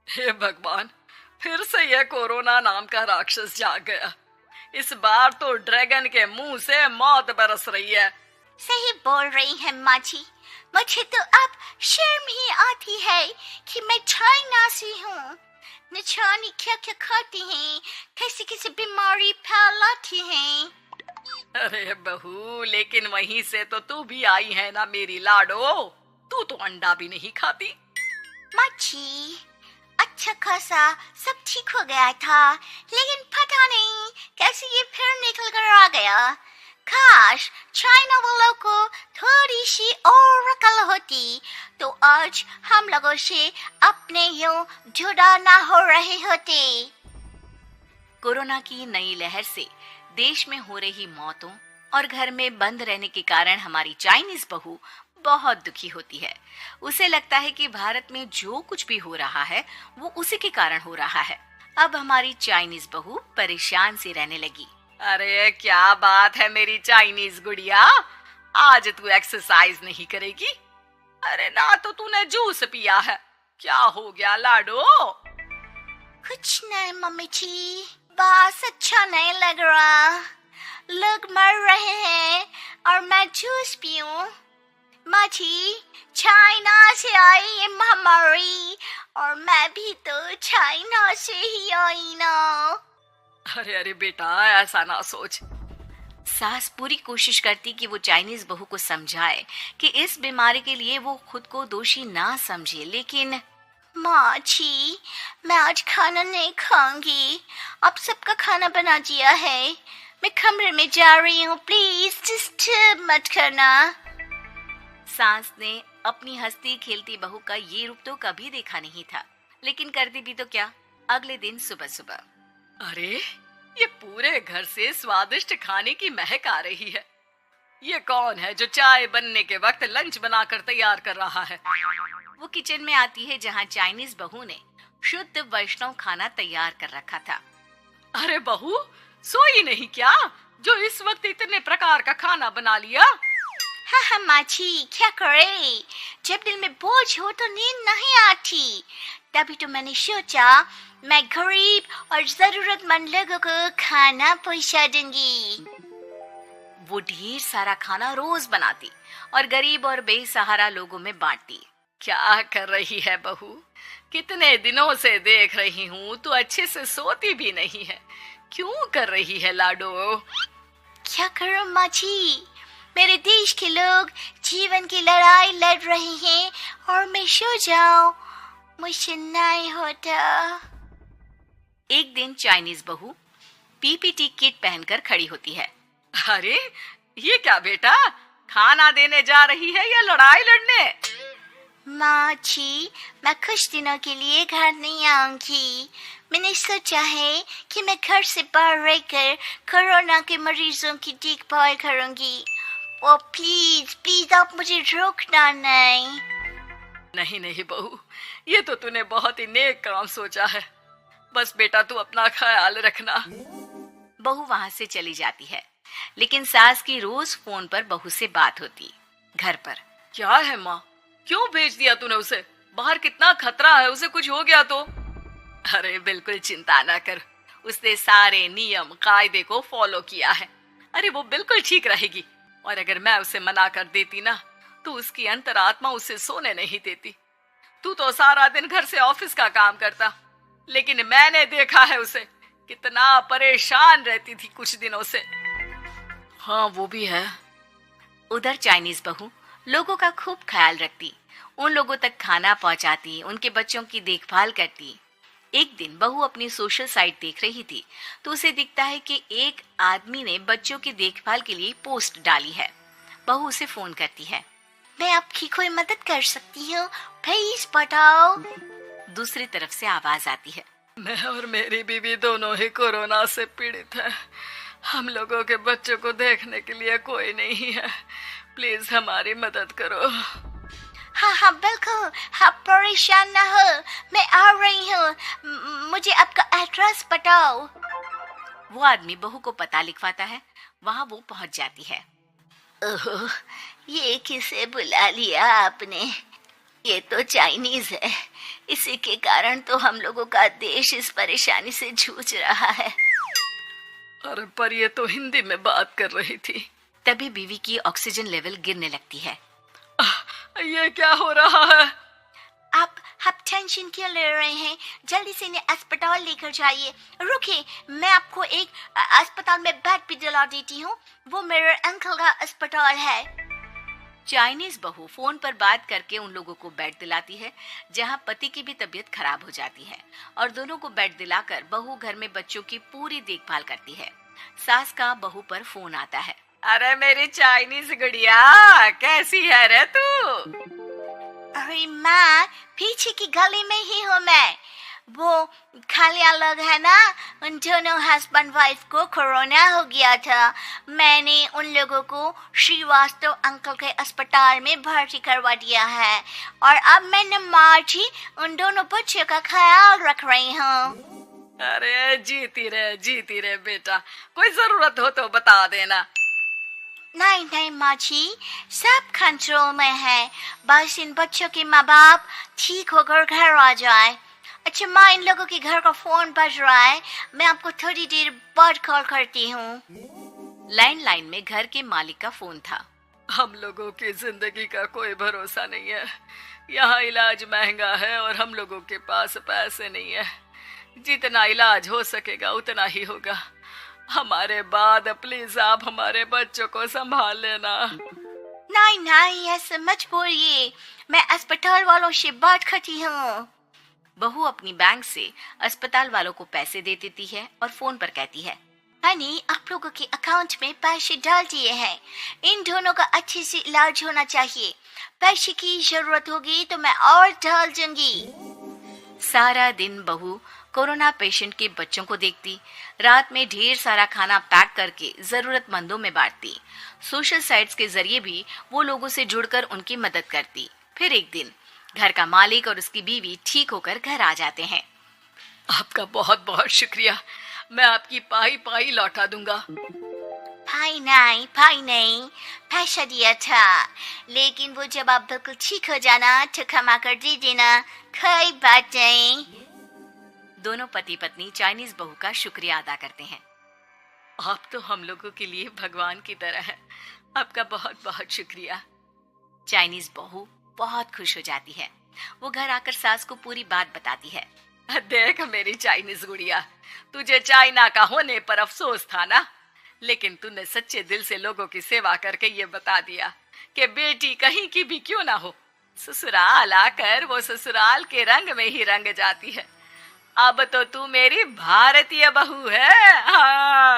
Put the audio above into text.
हे भगवान, फिर से यह कोरोना नाम का राक्षस जाग गया। इस बार तो ड्रैगन के मुंह से मौत बरस रही है। सही बोल रही है माँ जी। मुझे तो अब शर्म ही आती है कि मैं चाइना से हूँ। न जाने क्या क्या खाती हैं, कैसी कैसी बीमारी फैलाती हैं। अरे बहू, लेकिन वहीं से तो तू भी आई है ना मेरी लाडो। तू तो अंडा भी नहीं खाती। माँ जी, अच्छा खासा सब ठीक हो गया था, लेकिन पता नहीं कैसे ये फिर निकल कर आ गया। काश चाइना वालों को थोड़ी सी और अकल होती तो आज हम लोगों से अपने यूं जुदा ना हो रहे होते। कोरोना की नई लहर से देश में हो रही मौतों और घर में बंद रहने के कारण हमारी चाइनीज बहू बहुत दुखी होती है। उसे लगता है कि भारत में जो कुछ भी हो रहा है वो उसी के कारण हो रहा है। अब हमारी चाइनीज बहू परेशान सी रहने लगी। अरे क्या बात है मेरी चाइनीज गुड़िया, आज तू एक्सरसाइज नहीं करेगी? अरे ना तो तूने जूस पिया है। क्या हो गया लाडो? कुछ नहीं मम्मी जी, बस अच्छा नहीं लग रहा। लोग मर रहे हैं और मैं जूस पीऊं। माँ जी, चाइना से आई ये महामारी और मैं भी तो चाइना से ही आई ना। अरे अरे बेटा, ऐसा ना सोच। सास पूरी कोशिश करती कि वो चाइनीज बहू को समझाए कि इस बीमारी के लिए वो खुद को दोषी ना समझे, लेकिन माँ जी, मैं आज खाना नहीं खाऊंगी। अब सबका खाना बना दिया है। मैं कमरे में जा रही हूँ, प्लीज डिस्टर्ब मत करना। सास ने अपनी हंसती खेलती बहू का ये रूप तो कभी देखा नहीं था, लेकिन करती भी तो क्या। अगले दिन सुबह सुबह, अरे ये पूरे घर से स्वादिष्ट खाने की महक आ रही है। ये कौन है जो चाय बनने के वक्त लंच बनाकर तैयार कर रहा है? वो किचन में आती है जहाँ चाइनीज बहू ने शुद्ध वैष्णव खाना तैयार कर रखा था। अरे बहू, सोई नहीं क्या जो इस वक्त इतने प्रकार का खाना बना लिया? हाँ हाँ माँ जी, क्या करे, जब दिल में बोझ हो तो नींद नहीं आती। तभी तो मैंने सोचा मैं गरीब और जरूरतमंद लोगों को खाना पहुंचा दूंगी। वो ढेर सारा खाना रोज बनाती और गरीब और बेसहारा लोगों में बांटती। क्या कर रही है बहू? कितने दिनों से देख रही हूँ तू अच्छे से सोती भी नहीं है। क्यों कर रही है लाडो? क्या करूं माँ जी, मेरे देश के लोग जीवन की लड़ाई लड़ रहे हैं और मैं सो जाऊं, मुझसे नहीं होता। एक दिन चाइनीज बहू पीपीटी किट पहनकर खड़ी होती है। अरे ये क्या बेटा, खाना देने जा रही है या लड़ाई लड़ने? माँ जी, मैं कुछ दिनों के लिए घर नहीं आऊंगी। मैंने सोचा है कि मैं घर से बाहर रहकर कोरोना के मरीजों की देखभाल करूंगी। ओ प्लीज प्लीज आप मुझे रोकना नहीं। नहीं नहीं बहू, ये तो तूने बहुत ही नेक काम सोचा है। बस बेटा तू अपना ख्याल रखना। बहू वहां से चली जाती है, लेकिन सास की रोज फोन पर बहू से बात होती। घर पर क्या है माँ, क्यों भेज दिया तूने उसे? बाहर कितना खतरा है, उसे कुछ हो गया तो? अरे बिल्कुल चिंता ना कर, उसने सारे नियम कायदे को फॉलो किया है। अरे वो बिल्कुल ठीक रहेगी। और अगर मैं उसे मना कर देती ना तो उसकी अंतरात्मा उसे सोने नहीं देती। तू तो सारा दिन घर से ऑफिस का काम करता, लेकिन मैंने देखा है उसे कितना परेशान रहती थी कुछ दिनों से। हाँ वो भी है। उधर चाइनीज बहू लोगों का खूब ख्याल रखती, उन लोगों तक खाना पहुंचाती, उनके बच्चों की देखभाल करती। एक दिन बहू अपनी सोशल साइट देख रही थी तो उसे दिखता है कि एक आदमी ने बच्चों की देखभाल के लिए पोस्ट डाली है। बहू उसे फोन करती है। मैं आपकी कोई मदद कर सकती हूँ, प्लीज बताओ। दूसरी तरफ से आवाज आती है। मैं और मेरी बीवी दोनों ही कोरोना से पीड़ित हैं। हम लोगों के बच्चों को देखने के लिए कोई नहीं है। प्लीज हमारी मदद करो। हाँ हाँ बिल्कुल, आप परेशान ना हो, मैं आ रही हूँ। मुझे आपका एड्रेस बताओ। वो आदमी बहू को पता लिखवाता है। वहाँ वो पहुँच जाती है। ओह, ये किसे बुला लिया आपने? ये तो चाइनीज है, इसी के कारण तो हम लोगों का देश इस परेशानी से जूझ रहा है। अरे पर ये तो हिंदी में बात कर रही थी। तभी बीवी की ऑक्सीजन लेवल गिरने लगती है। ये क्या हो रहा है? आप टेंशन क्यों ले रहे हैं? जल्दी से इन्हें अस्पताल लेकर जाइए। रुकिए, मैं आपको एक अस्पताल में बेड भी दिला देती हूँ। वो मेरे अंकल का अस्पताल है। चाइनीज बहू फोन पर बात करके उन लोगों को बेड दिलाती है, जहां पति की भी तबीयत खराब हो जाती है और दोनों को बेड दिलाकर बहू घर में बच्चों की पूरी देखभाल करती है। सास का बहू पर फोन आता है। अरे मेरी चाइनीज गुड़िया, कैसी है रे तू? अरे माँ, पीछे की गली में ही हूँ मैं। वो खालिया लोग है ना, उन दोनों हस्बैंड वाइफ को कोरोना हो गया था। मैंने उन लोगों को श्रीवास्तव अंकल के अस्पताल में भर्ती करवा दिया है और अब मैंने माँ जी उन दोनों बच्चों का ख्याल रख रही हूँ। अरे जीती रे बेटा, कोई जरूरत हो तो बता देना। नहीं माँ जी, सब कंट्रोल में है। बस इन बच्चों के माँ बाप ठीक होकर घर आ जाए। अच्छा माँ, इन लोगों के घर का फोन बज रहा है, मैं आपको थोड़ी देर बाद कॉल करती हूँ। लैंडलाइन में घर के मालिक का फोन था। हम लोगों की जिंदगी का कोई भरोसा नहीं है। यहाँ इलाज महंगा है और हम लोगों के पास पैसे नहीं है। जितना इलाज हो सकेगा उतना ही होगा। हमारे बाद प्लीज आप हमारे बच्चों को संभाल लेना। नहीं, ऐसे मत बोलिए, मैं अस्पताल वालों से बात करती हूँ। बहू अपनी बैंक से अस्पताल वालों को पैसे दे देती है और फोन पर कहती है, हनी, आप लोगों के अकाउंट में पैसे डाल दिए हैं। इन दोनों का अच्छे से इलाज होना चाहिए। पैसे की जरूरत होगी तो मैं और डाल दूंगी। सारा दिन बहू कोरोना पेशेंट के बच्चों को देखती, रात में ढेर सारा खाना पैक करके जरूरतमंदों में बांटती। सोशल साइट्स के जरिए भी वो लोगों से जुड़कर उनकी मदद करती। फिर एक दिन घर का मालिक और उसकी बीवी ठीक होकर घर आ जाते हैं। आपका बहुत बहुत शुक्रिया, मैं आपकी पाई लौटा दूंगा। भाई नहीं, पैसा दिया था, लेकिन वो जब आप बिल्कुल ठीक हो जाना तो क्षमा कर दे देना, कोई बात नहीं। दोनों पति पत्नी चाइनीज बहू का शुक्रिया अदा करते हैं। आप तो हम लोगों के लिए भगवान की तरह है, आपका बहुत बहुत शुक्रिया। चाइनीज बहू बहुत खुश हो जाती है। वो घर आकर सास को पूरी बात बताती है। देख मेरी चाइनीज गुड़िया, तुझे चाइना का होने पर अफसोस था ना, लेकिन तूने सच्चे दिल से लोगों की सेवा करके ये बता दिया कि बेटी कहीं की भी क्यों ना हो, ससुराल आकर वो ससुराल के रंग में ही रंग जाती है। अब तो तू मेरी भारतीय बहू है। हाँ।